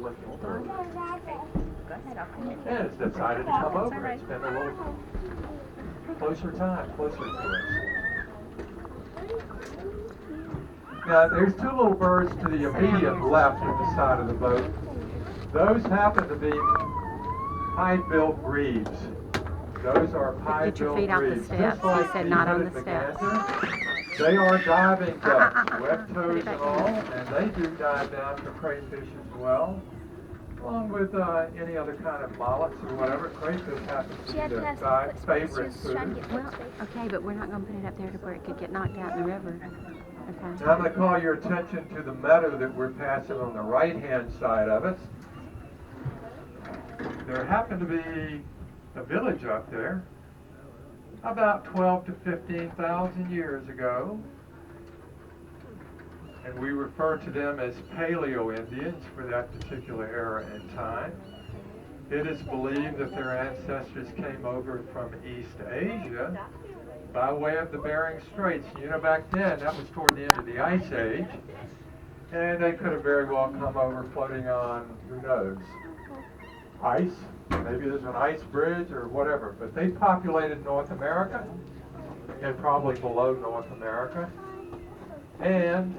looking through. Go ahead, I'll come in. And it's decided to come over and spend a little closer time, closer to us. Now, there's two little birds to the immediate left of the side of the boat. Those happen to be pied-billed grebes. Those are pied-billed Get your feet off the grebes. steps. Just like He said the not on hooded the steps. merganser, they are diving ducks, web toes and all, and they do dive down for crayfish as well, along with any other kind of mollusks or whatever. Crayfish happens to be their favorite food. Well, okay, but we're not going to put it up there to where it could get knocked out in the river. Okay. Now I'm going to call your attention to the meadow that we're passing on the right-hand side of us. There happened to be a village up there about 12 to 15,000 years ago, and we refer to them as Paleo-Indians for that particular era and time. It is believed that their ancestors came over from East Asia by way of the Bering Straits. You know, back then, that was toward the end of the Ice Age, and they could have very well come over floating on, who knows, ice. Maybe there's an ice bridge or whatever, but they populated North America and probably below North America. And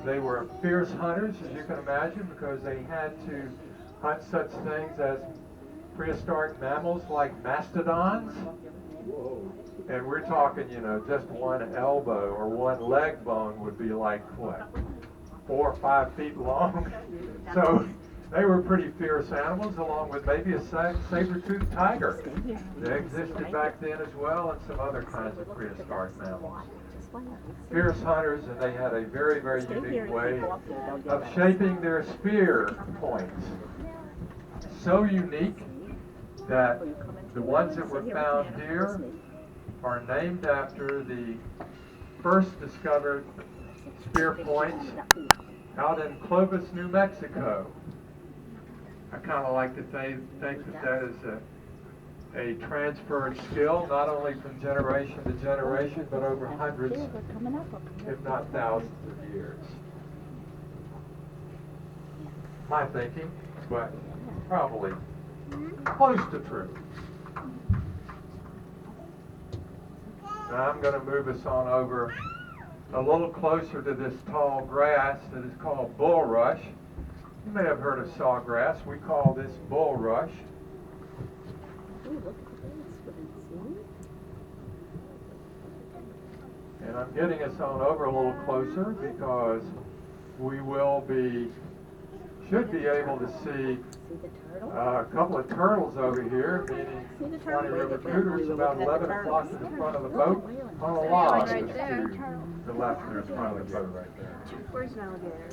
they were fierce hunters, as you can imagine, because they had to hunt such things as prehistoric mammals like mastodons. And we're talking, you know, just one elbow or one leg bone would be like, what, 4 or 5 feet long? So they were pretty fierce animals, along with maybe a saber-toothed tiger. They existed back then as well, and some other kinds of prehistoric mammals. Fierce hunters, and they had a very, very unique way of shaping their spear points. So unique that the ones that were found here are named after the first discovered spear points out in Clovis, New Mexico. I kind of like to think that is a transferred skill, not only from generation to generation, but over hundreds, if not thousands of years. My thinking, but probably close to true. Now I'm going to move us on over a little closer to this tall grass that is called bulrush. You may have heard of sawgrass. We call this bulrush. And I'm getting us on over a little closer because we should be able to see a couple of turtles over here, meaning 20 river cooters, about 11 o'clock to the front of the boat on a log just to the left there in front of the boat right there. Where's an alligator?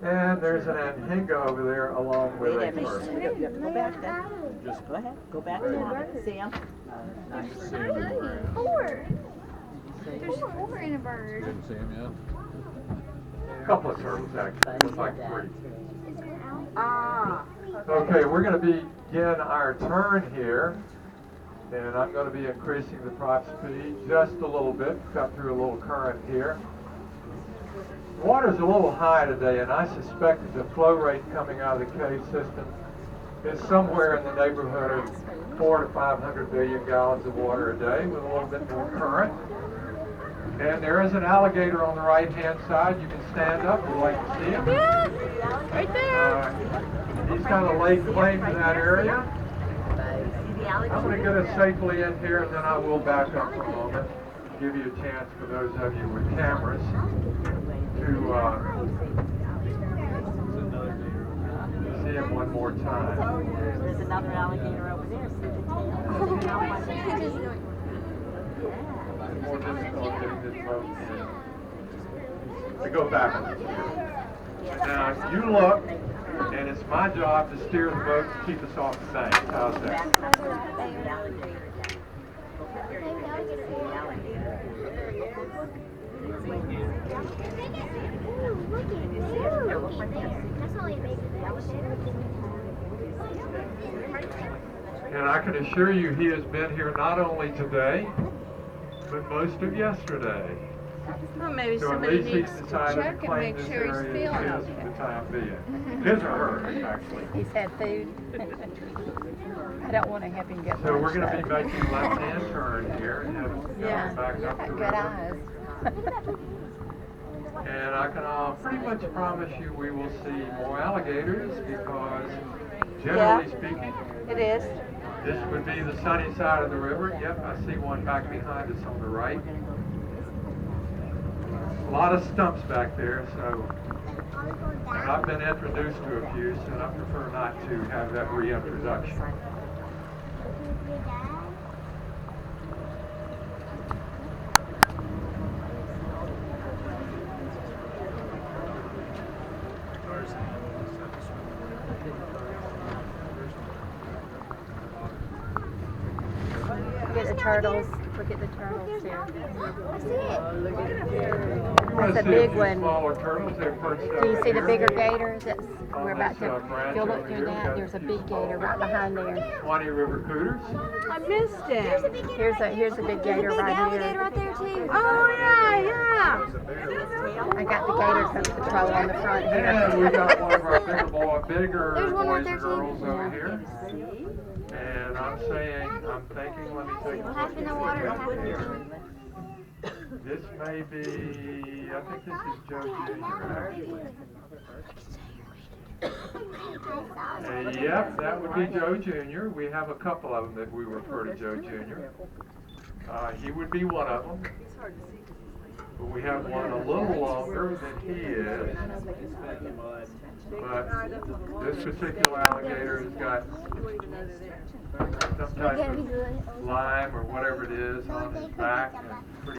And there's an anhinga over there along with a bird. Go back then. Just go ahead. Go back now. Sam. Four. There's 4 in a bird. Didn't see him yet. A couple of turtles actually, looks like 3. Ah. Okay, we're going to begin our turn here, and I'm going to be increasing the prop speed just a little bit, cut through a little current here. The water's a little high today, and I suspect that the flow rate coming out of the cave system is somewhere in the neighborhood of 400 to 500 billion gallons of water a day with a little bit more current. And there is an alligator on the right-hand side. You can stand up if you'd like to see him. Yeah, right there. He's kind of laid claim to that area. I'm going to get us safely in here, and then I will back up for a moment, give you a chance for those of you with cameras to see him one more time. There's another alligator over there. More difficult getting this boat in. To go back on this here. Now, you look, and it's my job to steer the boat to keep us off the bank. How's that? And I can assure you he has been here not only today, but most of yesterday. Well, maybe So at somebody least needs he's to decided check to and claim make this sure he's area feeling as his for okay. the time being. His or hers, actually. He's had food. I don't want to have him get So lunch, we're going to be though. making a left-hand turn here and heading Yeah, back you up got the good river. eyes. And I can pretty much promise you we will see more alligators because, generally speaking, It is. this would be the sunny side of the river. Yep, I see one back behind us on the right. A lot of stumps back there, so, and I've been introduced to a few, so I prefer not to have that reintroduction. Look at the turtles. Look at the turtles there. That's That's a big one. Smaller turtles, they're perched up Do you see the here. bigger gator? That's, we're On about this, to, branch if you'll look over through here, that, got there's a two big gator right behind there. 20 river cooters. I missed him. Here's a big gator right here. right there too. Oh, yeah. I got the gator control on the front And here. we got one of our bigger There's one right boys there, and too. girls over here. And I'm thinking, let me take a Half look in the at water, this. half in the room. This may be, I think this is Joe Jr. actually. Yep, that would be Joe Jr. We have a couple of them that we refer to Joe Jr. He would be one of them. But we have one a little longer than he is. But this particular alligator has got some type of lime or whatever it is on his back and pretty